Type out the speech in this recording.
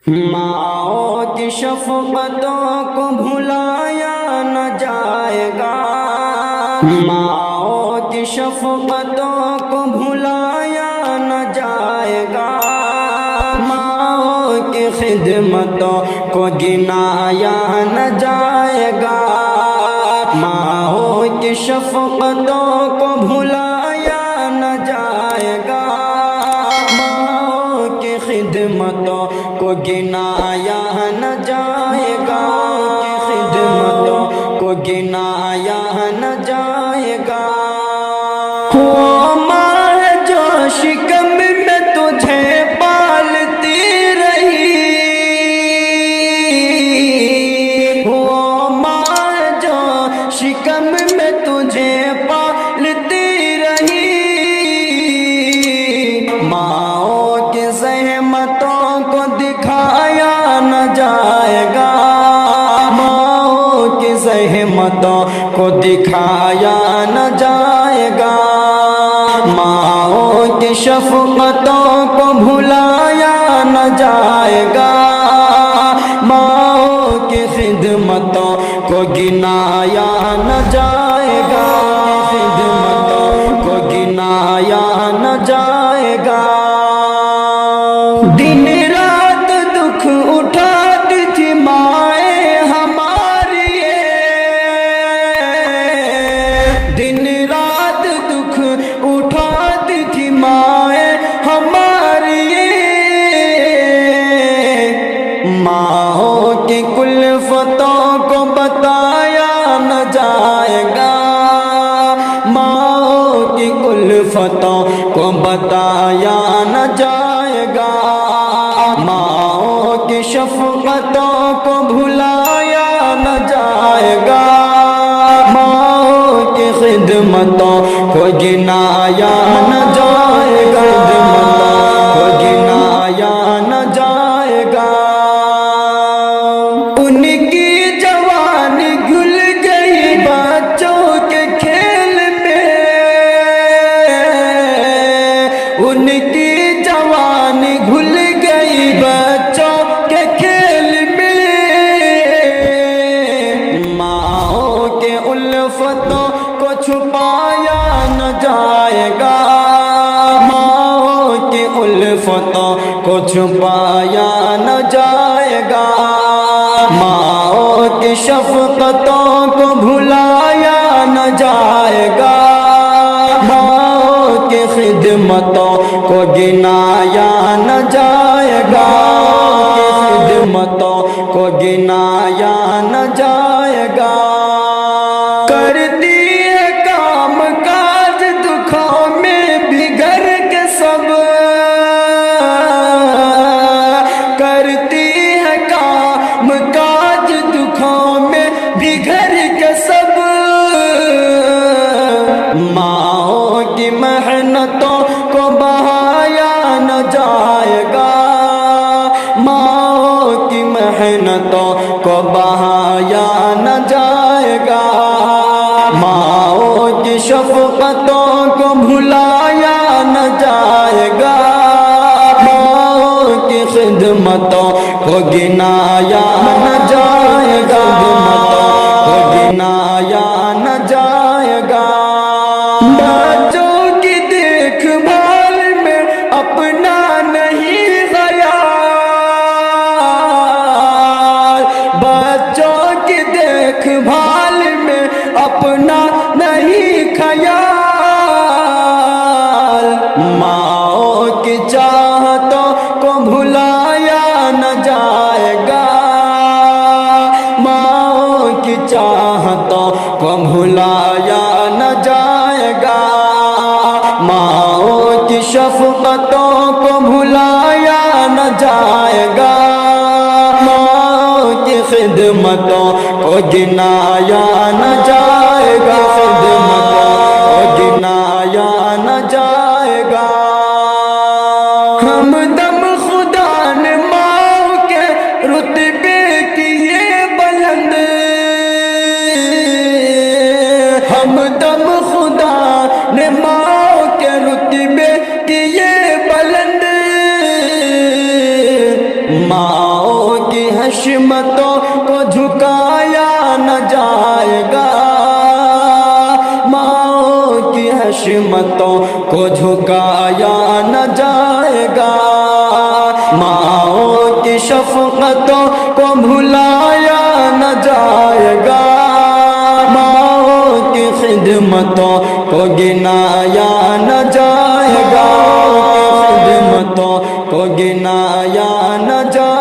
ماؤں کی شفقتوں کو بھلایا نہ جائے گا، ماؤں کی شفقتوں کو بھلایا نہ جائے گا، ماؤں کی خدمتوں کو گنایا نہ جائے گا، ماؤں کی شفقتوں کو بھلایا نہ جائے گا، ماؤں کی خدمتوں کو گنایا نہ جائے گا، خدمتوں کو گنایا نہ جائے گا۔ وہ ماں ہے جو شکم میں تجھے پالتی رہی، وہ ماں ہے جو شکم میں تجھے پالتی رہی، ماؤں کی زحمتوں کو دکھایا نہ جائے گا، ماؤں کی زحمتوں کو دکھایا نہ جائے گا، ماؤں کی شفقتوں کو بھلایا نہ جائے گا، ماؤں کی خدمتوں کو گنایا نہ جائے گا، خدمتوں کو گنایا نہ جائے گا۔ دن رات دکھ اٹھاتی تھی مائیں ہماری، دن رات دکھ اٹھاتی تھی مائیں ہماری، ماؤں کی کلفتوں کو بتایا نہ جائے گا، ماؤں کی کلفتوں کو بتایا نہ جائے گا، ماؤں کی شفقتوں کو بھلایا نہ جائے گا، ماؤں کی خدمتوں کو گنایا نہ جائے گا، خدمتوں کو گنایا نہ جائے گا۔ ان کی جوانی گھل گئی بچوں کے کھیل میں، ان کی جوانی گھل گئی بچوں کے کھیل میں، ماؤں کے الفتوں کو چھپایا نہ جائے گا، ماؤں کی الفتوں کو چھپایا نہ جائے گا، ماؤں کی شفقتوں کو بھلایا نہ جائے گا، ماؤں کی خدمتوں کو گنایا نہ جائے گا، خدمتوں کو گنایا نہ جائے گا۔ کرتی ہے کام کاج دکھوں میں بگڑ کے سب، کرتی ہے کام کاج دکھوں میں بگڑ کے سب، ماؤں کی محنتوں کو بہایا نہ جائے گا، ماؤں کی محنتوں کو بہایا نہ جائے گا، ماؤں کی شفقتوں کو بھلایا نہ جائے گا، ماؤں کی خدمتوں کو گنایا نہ جائے گا، خدمتوں کو گنایا نہ جائے گا۔ بچوں کی دیکھ بھال میں اپنا نہیں خیال، بچوں کی دیکھ بھال میں اپنا نہیں خیال، ماؤں کی چاہتوں کو بھلایا نہ جائے گا، ماؤں کی چاہتوں کو بھلایا نہ جائے گا، ماؤں کی شفقتوں کو بھلایا نہ جائے گا، ماؤں کی خدمتوں کو گنایا نہ جائے گا، خدمتوں کو گنایا نہ جائے گا۔ ہمدم خدا نے ماؤں کے رتبے کیے بلند، ہمدم خدا نے ماؤں کے رتبے کیے بلند، ماں عصمتوں کو جھکایا نہ جائے گا، ماؤں کی شفقتوں کو بھلایا نہ جائے گا، ماؤں کی خدمتوں کو گنایا نہ جائے گا، خدمتوں کو گنایا نہ جائے گا۔